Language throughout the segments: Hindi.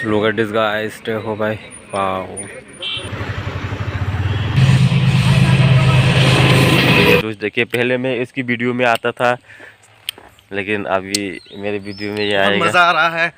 Look at this guys, देखो भाई, वाओ। ये दोस्त देखिए, पहले मैं इसकी वीडियो में आता था, लेकिन अभी मेरे वीडियो में ये आएगा। मजा आ रहा है।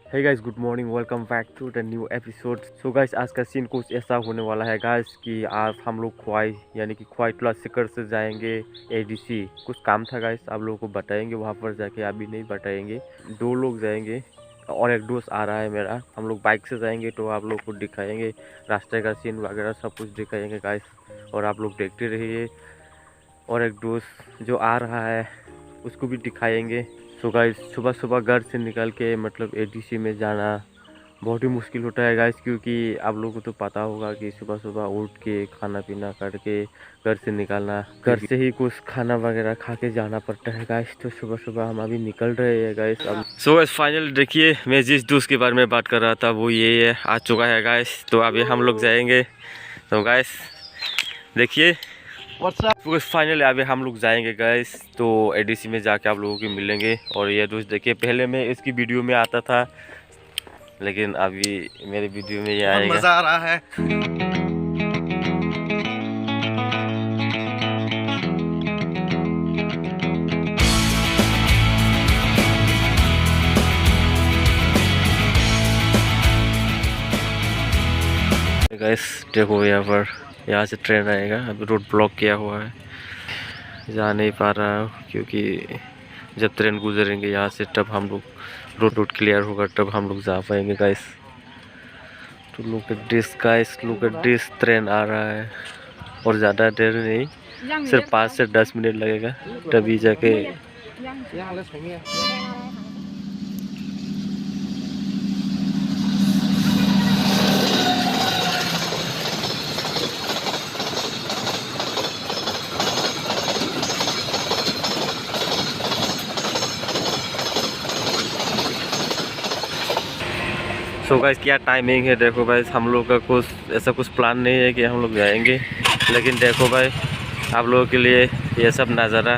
Hey guys, good morning, welcome back to the new episode. So guys, आज का सीन कुछ ऐसा होने वाला है guys कि आज हम लोग ख्वाई यानी कि ख्वाई टोला सिकर से जाएंगे ADC। कुछ काम था guys, आप लोगों को बताएंगे वहाँ पर जाके, अभी नहीं बताएंगे। 2 लोग जाएंगे और एक दोस्त आ रहा है मेरा। हम लोग बाइक से जाएंगे तो आप लोग को दिखाएंगे रास्ते का सीन वगैरह सब कुछ दिखाएंगे गाइस, और आप लोग देखते रहिए। और एक दोस्त जो आ रहा है उसको भी दिखाएंगे। तो गाइस, सुबह सुबह घर से निकल के मतलब ADC में जाना बहुत ही मुश्किल होता है गाइस, क्योंकि आप लोगों को तो पता होगा कि सुबह सुबह उठ के खाना पीना करके घर से निकलना, घर से ही कुछ खाना वगैरह खा के जाना पड़ता है गाइस। तो सुबह सुबह हम अभी निकल रहे हैं गाइस। अब सो गाइस, फाइनल देखिए, मैं जिस दोस्त के बारे में बात कर रहा था वो ये है, आ चुका है गाइस। तो अभी हम लोग जाएंगे। तो गाइस देखिए, फाइनली अभी हम लोग जाएंगे गाइस। तो ADC में जाके आप लोगों को मिलेंगे। और ये दोस्त देखिए, पहले मैं इसकी वीडियो में आता था, लेकिन अभी मेरे वीडियो में ये आएगा। मजा आ रहा है। गाइस देखो, यहाँ से ट्रेन आएगा। अभी रोड ब्लॉक किया हुआ है, जा नहीं पा रहा हूँ, क्योंकि जब ट्रेन गुजरेंगे यहाँ से तब हम लोग रोड क्लियर होगा, तब हम लोग जा पाएंगे गाइस। तो look at this guys, look at this, train आ रहा है और ज़्यादा देर नहीं, सिर्फ 5 से 10 मिनट लगेगा तभी जाके। सो गाइस, क्या टाइमिंग है देखो भाई। हम लोग का कुछ ऐसा कुछ प्लान नहीं है कि हम लोग जाएंगे, लेकिन देखो भाई आप लोगों के लिए ये सब नज़ारा।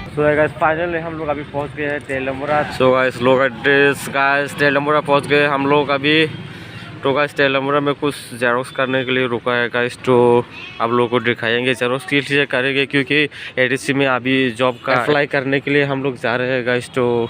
सो गाइस, फाइनली हम लोग अभी पहुंच गए हैं तेलमुरा। सो गाइस, लोग गाइस तेलमुरा पहुंच गए हम लोग अभी। तो गाइस, तेलमुरा में कुछ जेरोक्स करने के लिए रुका है गाइस। तो आप लोगों को दिखाएंगे, जेरोक्स किस लिए करेंगे, क्योंकि ADC में अभी जॉब का अप्लाई करने के लिए हम लोग जा रहे हैं गाइस। तो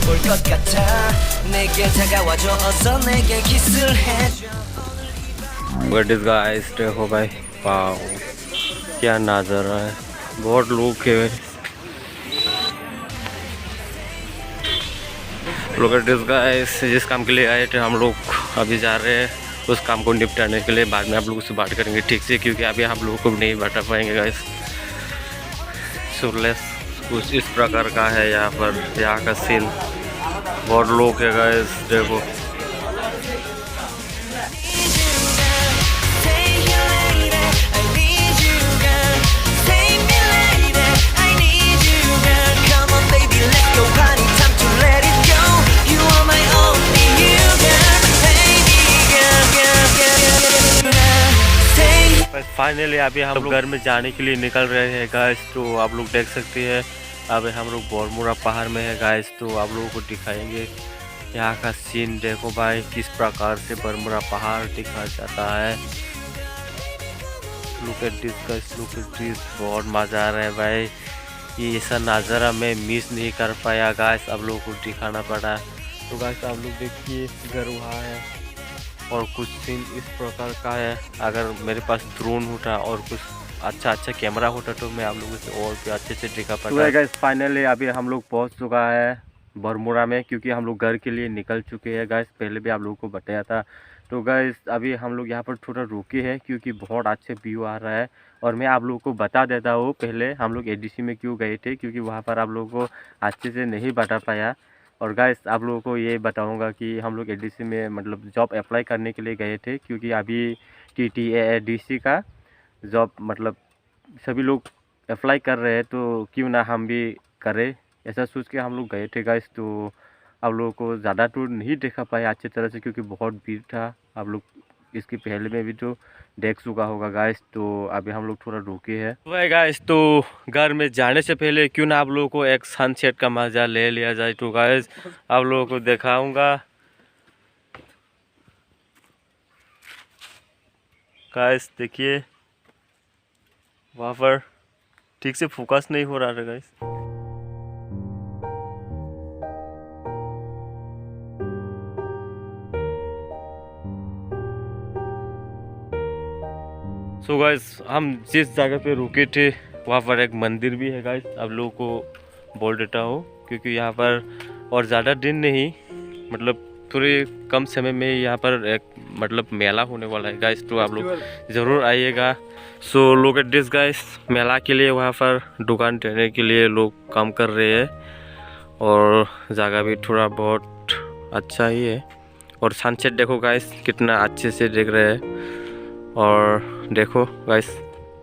올 것 같아 내게 다가와줘 어서 내게 키스를 해줘 What is guys, देखो भाई, वाओ क्या नज़ारा है, बहुत लोग है। Look at this guys, जिस काम के लिए आए थे हम लोग अभी जा रहे हैं उस काम को निपटाने के लिए। बाद में आप लोगों से बात करेंगे ठीक से, क्योंकि अभी आप लोगों को नहीं बता पाएंगे गाइस। सुरलेस कुछ इस प्रकार का है यहाँ पर, यहाँ का सीन बहुत लोग है गाइस, देखो। फाइनली अभी हम लोग घर में जाने के लिए निकल रहे हैं गाइस। तो आप लोग देख सकते हैं अभी हम लोग बरमुरा पहाड़ में है गाइस। तो आप लोगों को दिखाएंगे यहाँ का सीन, देखो भाई किस प्रकार से बरमुरा पहाड़ दिखा जाता है। Look at this guys, look at this, बहुत मज़ा आ रहा है भाई। ये ऐसा नज़ारा मैं मिस नहीं कर पाया गाइस, आप लोगों को दिखाना पड़ा। तो गाइस आप लोग देखिए घर वहाँ है और कुछ सीन इस प्रकार का है। अगर मेरे पास ड्रोन होता और कुछ अच्छा कैमरा होता तो मैं आप लोगों से और भी अच्छे से दिखा पाता। तो गाइस फाइनली अभी हम लोग पहुंच चुका है बरमुरा में, क्योंकि हम लोग घर के लिए निकल चुके हैं गाइस, पहले भी आप लोगों को बताया था। तो गाइस अभी हम लोग यहाँ पर थोड़ा रुके हैं क्योंकि बहुत अच्छे व्यू आ रहा है। और मैं आप लोगों को बता देता हूँ पहले हम लोग एडीसी में क्यों गए थे, क्योंकि वहाँ पर आप लोगों को अच्छे से नहीं बता पाया। और गाइस आप लोगों को ये बताऊंगा कि हम लोग एडीसी में मतलब जॉब अप्लाई करने के लिए गए थे, क्योंकि अभी TTADC का जॉब मतलब सभी लोग अप्लाई कर रहे हैं, तो क्यों ना हम भी करें, ऐसा सोच के हम लोग गए थे गाइस। तो आप लोगों को ज़्यादा टूर नहीं देखा पाया अच्छी तरह से, क्योंकि बहुत भीड़ था। आप लोग इसके पहले में भी तो देख चुका होगा गाइस। तो अभी हम लोग थोड़ा रुके हैं भाई गाइस। तो घर में जाने से पहले क्यों ना आप लोगों को एक सनसेट का मज़ा ले लिया जाए। तो गाइस आप लोगों को दिखाऊंगा गाइस, देखिए वहाँ पर ठीक से फोकस नहीं हो रहा है गाइस। सो गाइस हम जिस जगह पे रुके थे वहाँ पर एक मंदिर भी है गाइस, आप लोगों को बोल देता हूँ, क्योंकि यहाँ पर और ज़्यादा दिन नहीं मतलब थोड़े कम समय में यहाँ पर एक मतलब मेला होने वाला है गाइस। तो आप लोग ज़रूर आइएगा। So look at this guys, मेला के लिए वहाँ पर दुकान देने के लिए लोग काम कर रहे हैं और जगह भी थोड़ा बहुत अच्छा ही है। और सनसेट देखो गाइस कितना अच्छे से देख रहे हैं। और देखो गाइस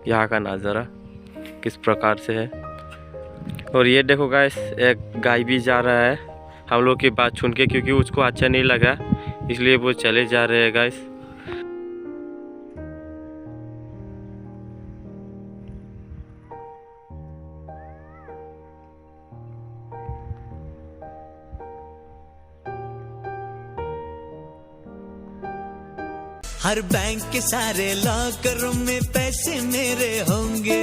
यहाँ का नज़ारा किस प्रकार से है। और ये देखो गाइस एक गाय भी जा रहा है हम लोग की बात सुन के, क्योंकि उसको अच्छा नहीं लगा इसलिए वो चले जा रहे हैं गाइस। हर बैंक के सारे लॉकर में पैसे मेरे होंगे